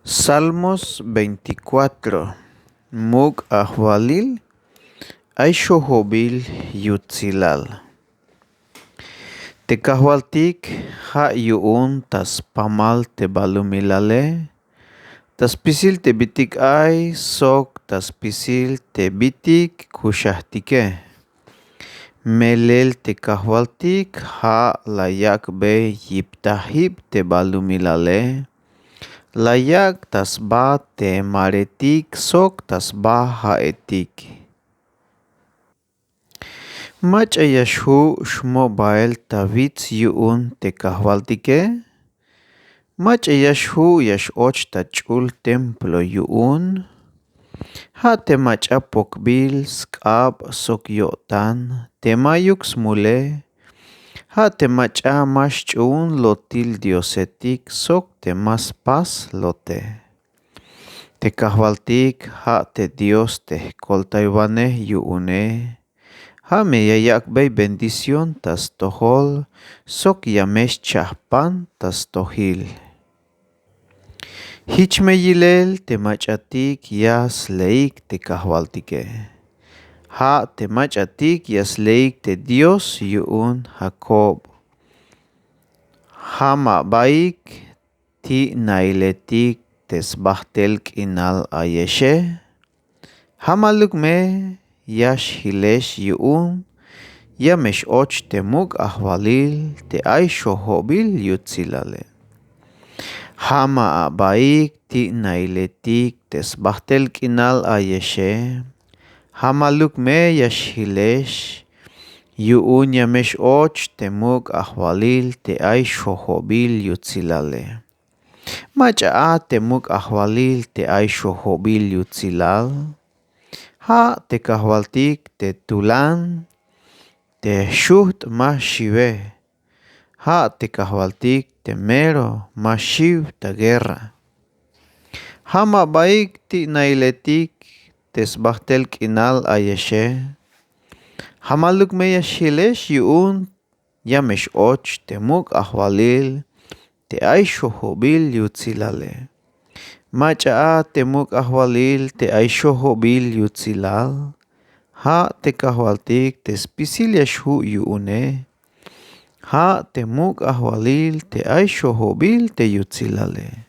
Salmos 24. Mug ahwalil, aishohobil yutzilal. Tekahwaltik ha yuun tas pamal te balumilale, tas pisil te bitik ay sok tas pisil te bitik kushahtike. Melel tekahwaltik ha layak be yiptahib te balumilale, layak tas ba te maretik sok tas ba haetik. Mach ayashu shmobael tavitz yuun te kahwaltike. Mach ayashu yash och tachul templo yuun. Ha te mach apokbil skab sok yotan te mayuk smule. Ha te mach amash chun lotil diosetik sok te mas pas lote. Te kahwaltik ha te dios te koltaybane yuune. Ha me yayak bay bendición tas tohol sok yamesh chahpan tas tohil. Hichme yilel te machatik yas leik te kahwaltike. Ha te machatik yas leik te Dios yuun Jacob. Ha ma baik ti nailetik tes bahtelk inal ayeshe. Ha maluk me yash hilesh yuun yamesh och te mug ahwalil te ay shohobil yutzilale. Hama baik ti nailetik tes bahtel kinal ayeshe. Hamaluk me yash hilesh yuun yamesh och te mug ahwalil te ay shohobil yutzilale. Macha te mug ahwalil te ay shohobil yutzilal. Ha te kahwaltik te tulan te shuht mashive. Ha te kahwaltik te mero mashiv ta guerra. Hama baik ti nailetik tes bahtel kinal ayeshe. Hamaluk me yashilesh yuun yamesh och te mug ahwalil te ay shohobil yutzilale. Macha te mug ahwalil te ay shohobil yutzilal. Ha te kahwaltik tes pisil yashu yuune. Ha te mug ahwalil te ay shohobil te yutzilale.